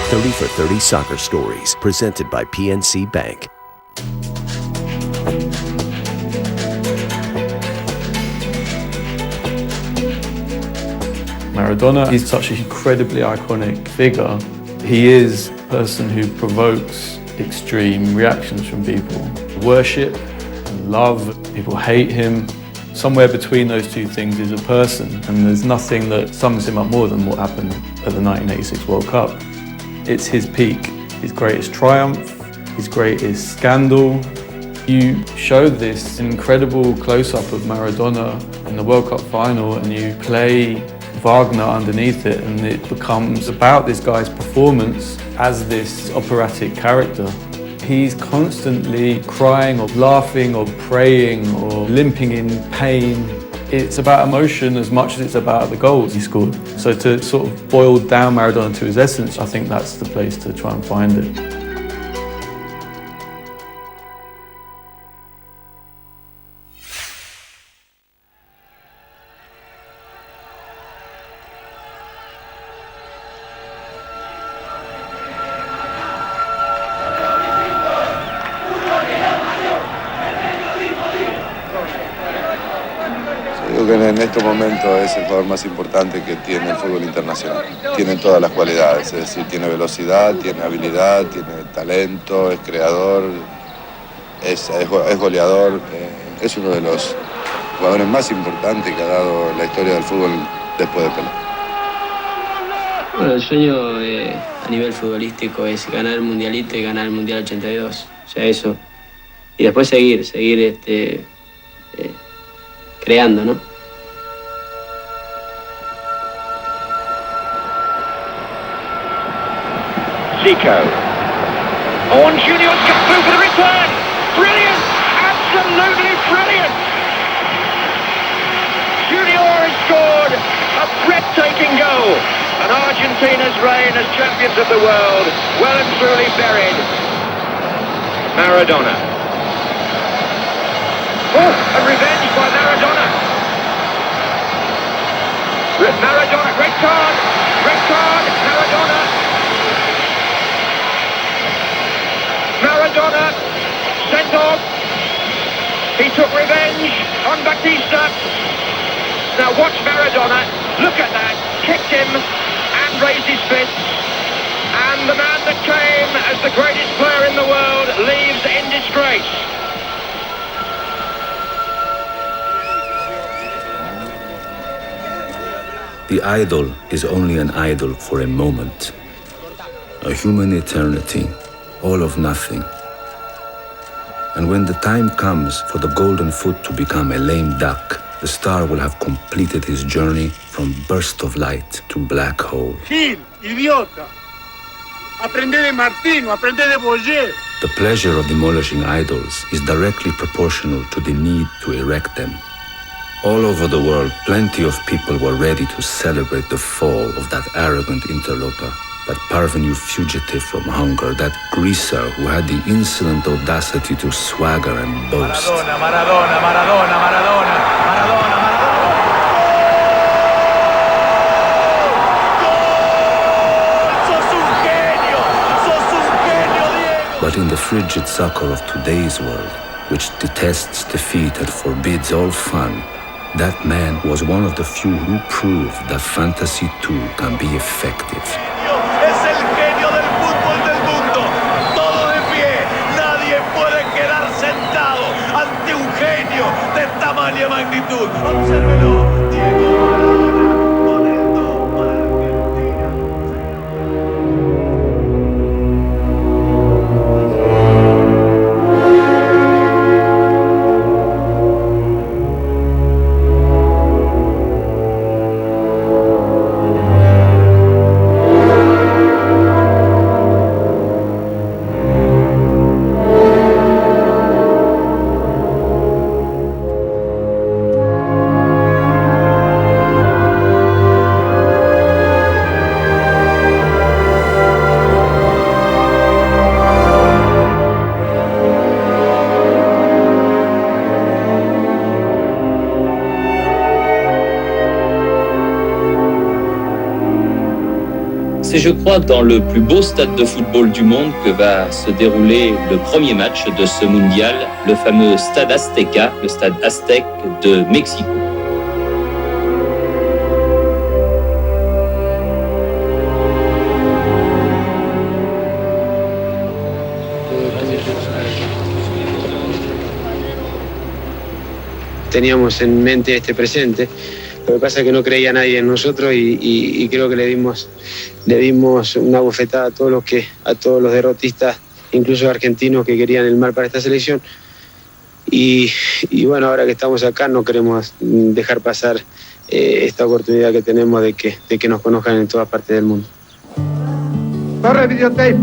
30 for 30 Soccer Stories, presented by PNC Bank. Maradona is such an incredibly iconic figure. He is a person who provokes extreme reactions from people. Worship and love, people hate him. Somewhere between those two things is a person, and there's nothing that sums him up more than what happened at the 1986 World Cup. It's his peak, his greatest triumph, his greatest scandal. You showed this incredible close-up of Maradona in the World Cup final, and you play Wagner underneath it, and it becomes about this guy's performance as this operatic character. He's constantly crying or laughing or praying or limping in pain. It's about emotion as much as it's about the goals he scored. So to sort of boil down Maradona to his essence, I think that's the place to try and find it. Creo que en estos momentos es el jugador más importante que tiene el fútbol internacional. Tiene todas las cualidades, es decir, tiene velocidad, tiene habilidad, tiene talento, es creador, es goleador. Es uno de los jugadores más importantes que ha dado la historia del fútbol después de Pelé. Bueno, el sueño a nivel futbolístico es ganar el Mundialito y ganar el Mundial 82. O sea, eso. Y después seguir creando, ¿no? Zico. Owen Junior's come through for the return. Brilliant! Absolutely brilliant! Junior has scored a breathtaking goal. And Argentina's reign as champions of the world well and truly buried. Maradona. Oh, and revenge by Maradona. Maradona, red card, Maradona. Maradona, sent off. He took revenge on Batista. Now watch Maradona, look at that, kicked him and raised his fists. And the man that came as the greatest player in the world leaves in disgrace. The idol is only an idol for a moment, a human eternity, all of nothing. And when the time comes for the golden foot to become a lame duck, the star will have completed his journey from burst of light to black hole. Gil, idiota! Aprende de Martino, aprende de Boyer. The pleasure of demolishing idols is directly proportional to the need to erect them. All over the world, plenty of people were ready to celebrate the fall of that arrogant interloper, that parvenu fugitive from hunger, that greaser who had the insolent audacity to swagger and boast. Maradona. But in the frigid sucker of today's world, which detests defeat and forbids all fun, that man was one of the few who proved that fantasy too can be effective. Es el genio del fútbol del mundo. Todo de pie. Nadie puede quedar sentado ante un genio de tamaña magnitud. Obsérvelo, Diego Maradona. C'est, je crois, dans le plus beau stade de football du monde que va se dérouler le premier match de ce mondial, le fameux stade Azteca, le stade aztèque de Mexico. Teníamos en mente este presente. Lo que pasa es que no creía nadie en nosotros y creo que le dimos una bofetada a todos los derrotistas, incluso argentinos que querían el mal para esta selección. Y bueno, ahora que estamos acá no queremos dejar pasar esta oportunidad que tenemos de que nos conozcan en todas partes del mundo. Corre videotape.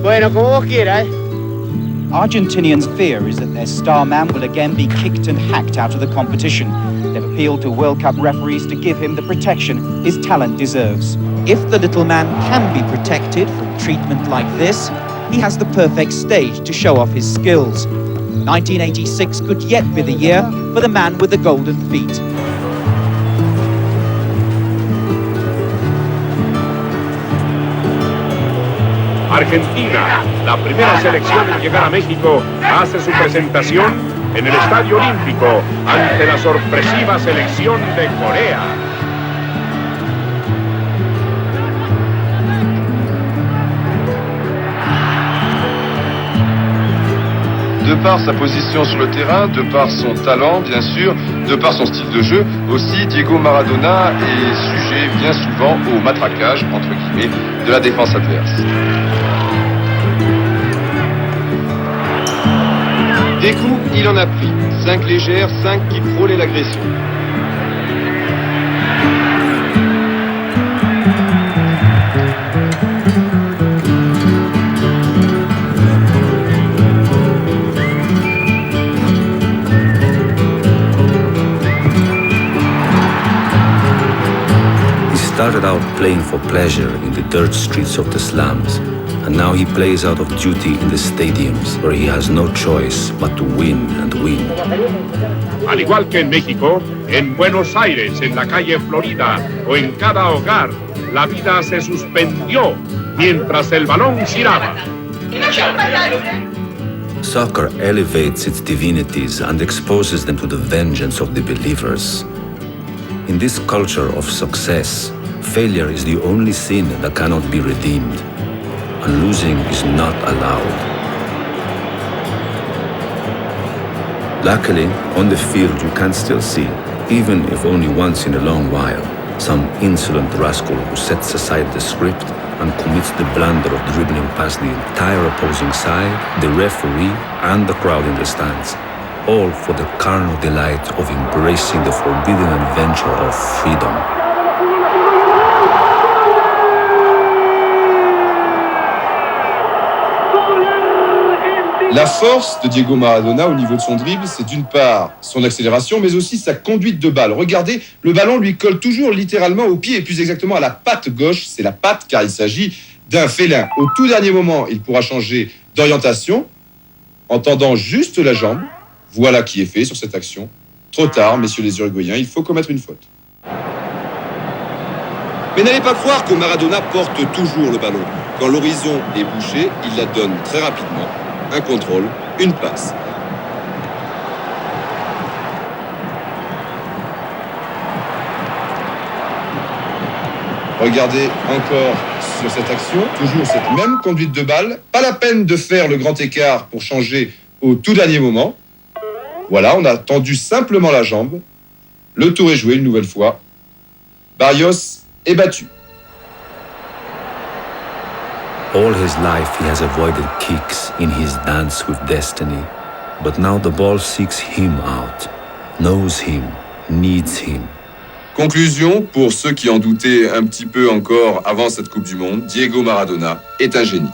Bueno, como vos quieras, ¿eh? Argentinians' fear is that their star man will again be kicked and hacked out of the competition. They've appealed to World Cup referees to give him the protection his talent deserves. If the little man can be protected from treatment like this, he has the perfect stage to show off his skills. 1986 could yet be the year for the man with the golden feet. Argentina, la primera selección en llegar a México, hace su presentación en el Estadio Olímpico ante la sorpresiva selección de Corea. De par sa position sur le terrain, de par son talent bien sûr, de par son style de jeu, aussi Diego Maradona est sujet bien souvent au matraquage, entre guillemets, de la défense adverse. Des coups, il en a pris. 5 légères, 5 qui frôlaient l'agression. He started out playing for pleasure in the dirt streets of the slums, and now he plays out of duty in the stadiums, where he has no choice but to win and win. Al igual que en México, en Buenos Aires, en la calle Florida o en cada hogar, la vida se suspendió mientras el balón giraba. Soccer elevates its divinities and exposes them to the vengeance of the believers. In this culture of success, failure is the only sin that cannot be redeemed, and losing is not allowed. Luckily, on the field you can still see, even if only once in a long while, some insolent rascal who sets aside the script and commits the blunder of dribbling past the entire opposing side, the referee, and the crowd in the stands, all for the carnal delight of embracing the forbidden adventure of freedom. La force de Diego Maradona au niveau de son dribble, c'est d'une part son accélération, mais aussi sa conduite de balle. Regardez, le ballon lui colle toujours littéralement au pied, et plus exactement à la patte gauche. C'est la patte, car il s'agit d'un félin. Au tout dernier moment, il pourra changer d'orientation en tendant juste la jambe. Voilà qui est fait sur cette action. Trop tard, messieurs les Uruguayens, il faut commettre une faute. Mais n'allez pas croire que Maradona porte toujours le ballon. Quand l'horizon est bouché, il la donne très rapidement. Un contrôle, une passe. Regardez encore sur cette action, toujours cette même conduite de balle. Pas la peine de faire le grand écart pour changer au tout dernier moment. Voilà, on a tendu simplement la jambe. Le tour est joué une nouvelle fois. Barrios est battu. All his life he has avoided kicks in his dance with destiny. But now the ball seeks him out, knows him, needs him. Conclusion, pour ceux qui en doutaient un petit peu encore avant cette Coupe du Monde, Diego Maradona est un génie.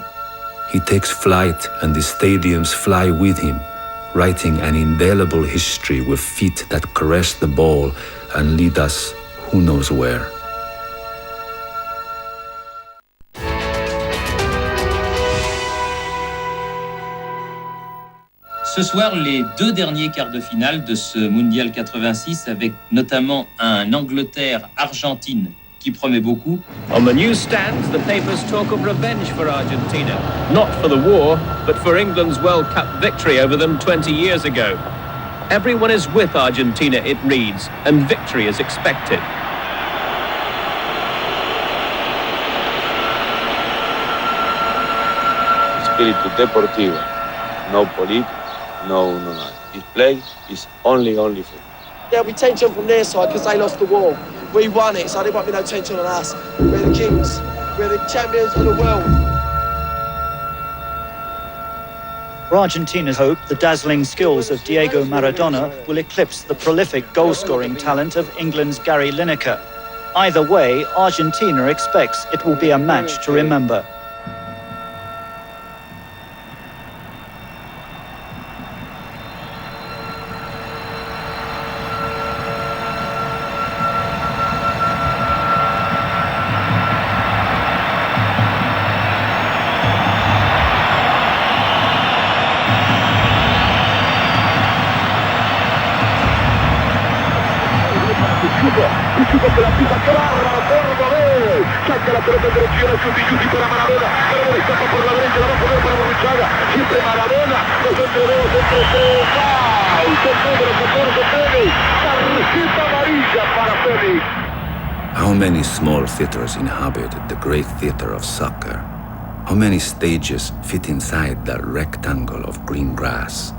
He takes flight and the stadiums fly with him, writing an indelible history with feet that caress the ball and lead us who knows where. Ce soir, les deux derniers quarts de finale de ce Mondial 86 avec notamment un Angleterre-Argentine qui promet beaucoup. On the newsstands, the papers talk of revenge for Argentina. Not for the war, but for England's World Cup victory over them 20 years ago. Everyone is with Argentina, it reads, and victory is expected. Espíritu deportivo, no político, no uno nada. This play is only football. There'll be tension from their side because they lost the war. We won it, so there won't be no tension on us. We're the kings. We're the champions of the world. For Argentina's hope, the dazzling skills of Diego Maradona will eclipse the prolific goal-scoring talent of England's Gary Lineker. Either way, Argentina expects it will be a match to remember. Que la pisa clara, Córdoba, saca la pelota en dirección a Chuti para Maradona, Maradona escapa por la derecha, la va a poner para Borruchaga, siempre Maradona, los entre dos, entre tres, con número 14, Félix, tarjeta amarilla para Félix. How many small theaters inhabit the great theater of soccer? How many stages fit inside that rectangle of green grass?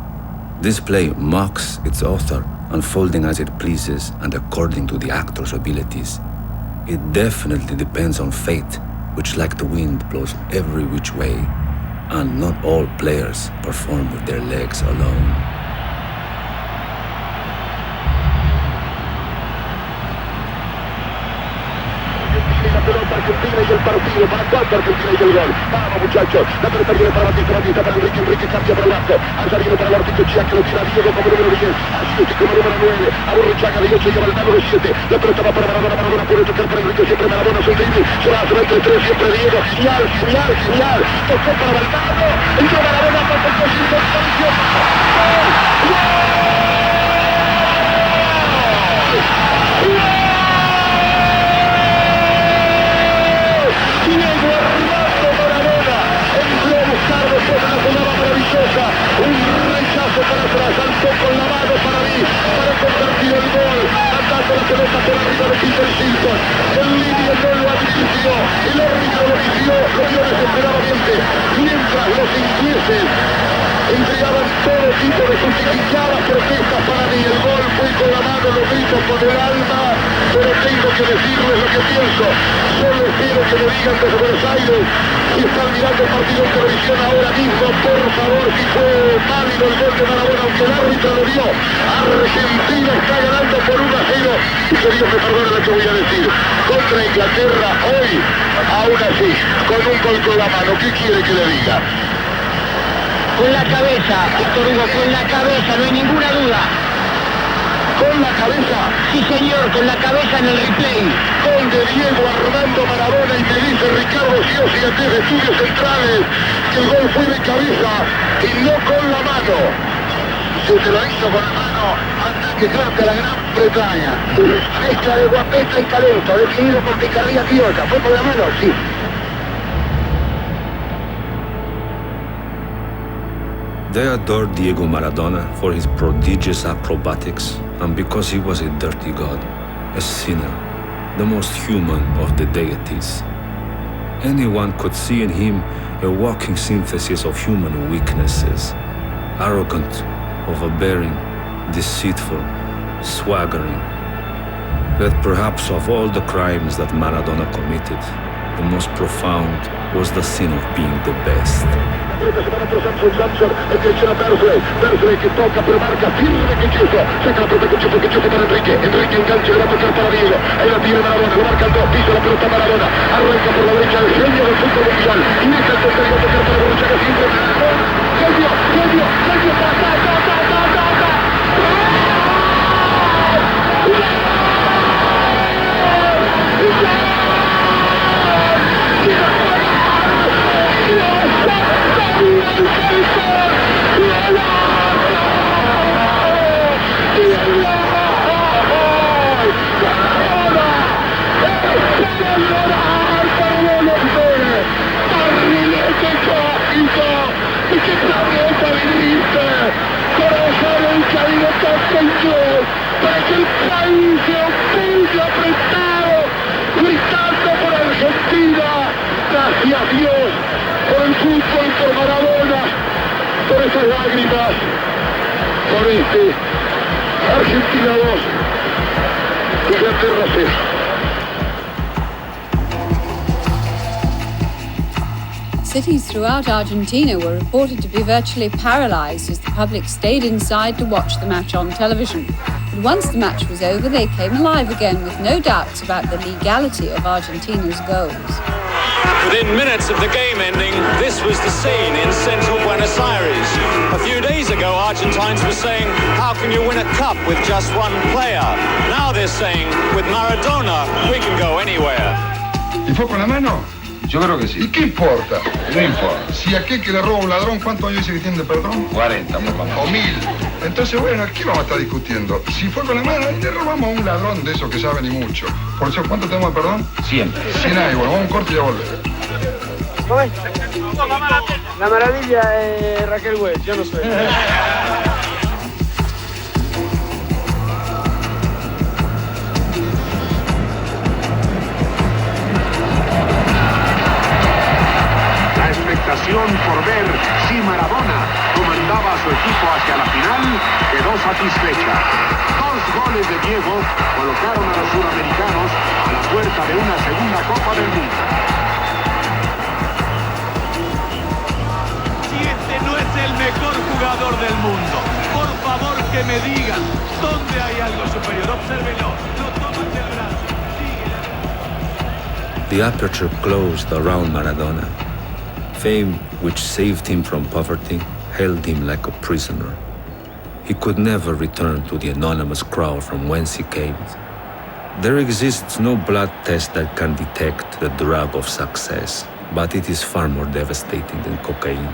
This play mocks its author, unfolding as it pleases and according to the actor's abilities. It definitely depends on fate, which like the wind blows every which way, and not all players perform with their legs alone. La pelota Argentina y el partido, ¿para cuánto Argentina y el gol? Vamos muchachos, la pelota viene para Batista para Enrique cambia para Blasco, allá viene para el Artito Chia que lo tira Diego como número 10, Así como número 9, a Borruchaga de 8 lleva el mano de 7, la pelota va para Maradona puede tocar para Enrique, siempre Maradona, Soldini, se va entre 3, siempre Diego, genial, tocó para Valdano, entró Maradona, para el Diego, Armando Maradona entró a buscar después de una jugada maravillosa, un rechazo para atrás, saltó con la mano para mí, para convertir el gol, mandando la pelota por arriba de Peter Shilton, el línea no lo advirtió, el árbitro lo vio desesperadamente, mientras los ingleses entregaban todo tipo de justificadas protestas para mí, el gol fue con la mano, lo grito con el alma, pero tengo que decirles lo que pienso, solo espero que me digan desde Buenos Aires, si están mirando el partido en televisión ahora mismo, por favor, si fue válido el gol de Maradona, aunque el árbitro lo dio, Argentina está ganando por 1-0, y que Dios me perdone lo que voy a decir, contra Inglaterra hoy, aún así, con un gol con la mano, ¿qué quiere que le diga? Con la cabeza, Víctor Hugo, con la cabeza, no hay ninguna duda. ¿Con la cabeza? Sí, señor, con la cabeza en el replay. Gol de Diego Armando Maradona y me dice Ricardo Sciossi desde Estudios Centrales que el gol fue de cabeza y no con la mano. Se te lo hizo con la mano antes que creo que la Gran Bretaña. Mezcla de guapeta y talento, definido por picardía criolla. ¿Fue con la mano? Sí. They adored Diego Maradona for his prodigious acrobatics and because he was a dirty god, a sinner, the most human of the deities. Anyone could see in him a walking synthesis of human weaknesses, arrogant, overbearing, deceitful, swaggering. Yet perhaps of all the crimes that Maradona committed, the most profound was the sin of being the best. Samson, en dirección a Bersley que toca pero marca firme que Chuso, saca la pelota que Chuso para Enrique engancha, le va a tocar para Diego, ahí la tiene Maradona, lo marcan dos, pisa la pelota Maradona, arranca por la derecha el genio del fútbol mundial, y deja el tercero a tocar para Borruchaga siempre, genio, Gracias Dios por el fútbol, por Maradona, por esas lágrimas, por Argentina 2, Inglaterra 0. Cities throughout Argentina were reported to be virtually paralyzed as the public stayed inside to watch the match on television. But once the match was over, they came alive again with no doubts about the legality of Argentina's goals. Within minutes of the game ending, this was the scene in central Buenos Aires. A few days ago, Argentines were saying, how can you win a cup with just one player? Now they're saying, with Maradona, we can go anywhere. ¿Y fue con la mano? Yo creo que sí. ¿Y qué importa? No importa. Si aquel que le roba a un ladrón, ¿cuántos años dice que tiene de perdón? 40, o 1000. Entonces, bueno, ¿qué vamos a estar discutiendo? Si fue con la mano, y le robamos a un ladrón de esos que saben y mucho. Por eso, ¿cuánto tenemos de perdón? 100. 100 años. Bueno, vamos a un corte y ya volvemos. ¿Cómo es? La maravilla es Raquel Welch, yo no soy. Por ver si Maradona comandaba a su equipo hacia la final, quedó satisfecha. 2 goles de Diego colocaron a los sudamericanos a la puerta de una segunda Copa del Mundo. Si este no es el mejor jugador del mundo, por favor que me digan dónde hay algo superior. Obsérvenlo, lo toman del brazo. The aperture closed around Maradona. Fame, which saved him from poverty, held him like a prisoner. He could never return to the anonymous crowd from whence he came. There exists no blood test that can detect the drug of success, but it is far more devastating than cocaine.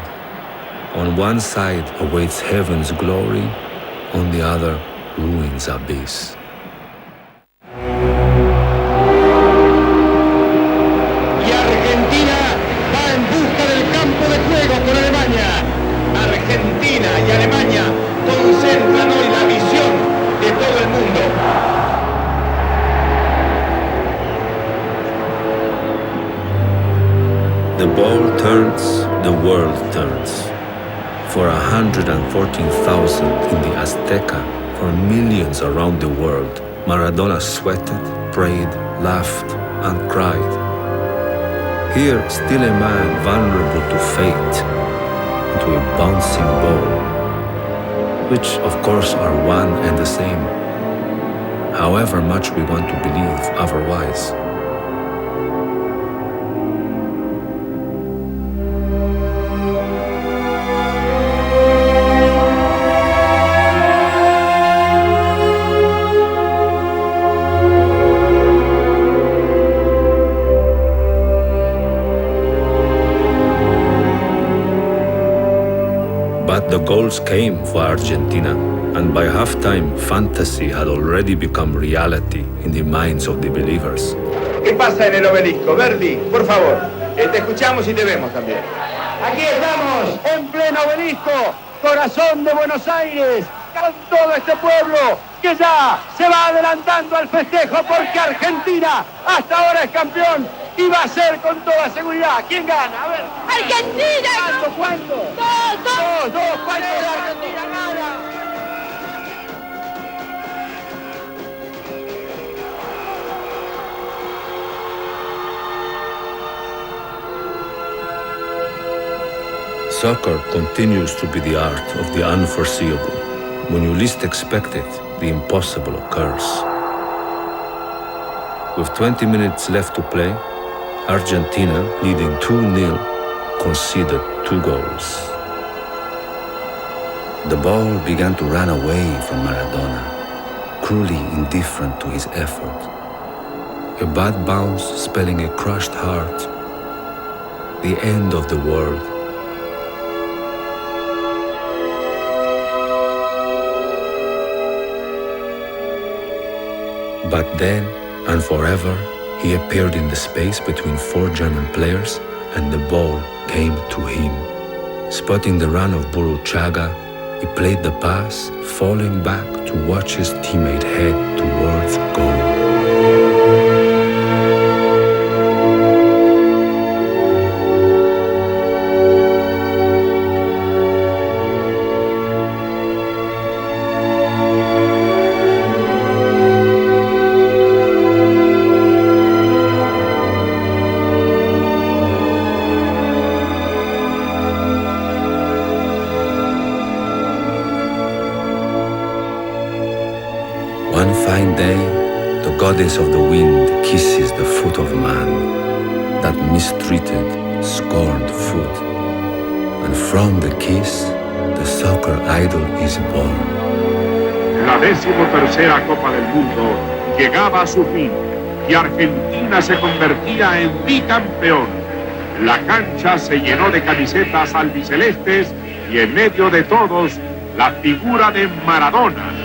On one side awaits heaven's glory, on the other, ruin's abyss. Argentina y Alemania concentran hoy la visión de todo el mundo. The ball turns, the world turns. For 114,000 in the Azteca, for millions around the world, Maradona sweated, prayed, laughed, and cried. Here, still a man vulnerable to fate, to a bouncing ball, which of course are one and the same, however much we want to believe otherwise. But the goals came for Argentina, and by halftime, fantasy had already become reality in the minds of the believers. ¿Qué pasa en el obelisco? Verdi, por favor, te escuchamos y te vemos también. Aquí estamos, en pleno obelisco, corazón de Buenos Aires, con todo este pueblo que ya se va adelantando al festejo porque Argentina hasta ahora es campeón y va a ser con toda seguridad. ¿Quién gana? A ver. ¡Argentina! ¿Cuánto? Dos. ¿Cuánto la Argentina gana? Soccer continues to be the art of the unforeseeable. When you least expect it, the impossible occurs. With 20 minutes left to play, Argentina, leading 2-0, conceded 2 goals. The ball began to run away from Maradona, cruelly indifferent to his effort. A bad bounce spelling a crushed heart, the end of the world. But then, and forever, he appeared in the space between 4 German players, and the ball came to him. Spotting the run of Burruchaga, he played the pass, falling back to watch his teammate head towards goal. One fine day, the goddess of the wind kisses the foot of man, that mistreated, scorned foot. And from the kiss, the soccer idol is born. La 13ª Copa del Mundo llegaba a su fin y Argentina se convertía en bicampeón. La cancha se llenó de camisetas albicelestes y en medio de todos la figura de Maradona.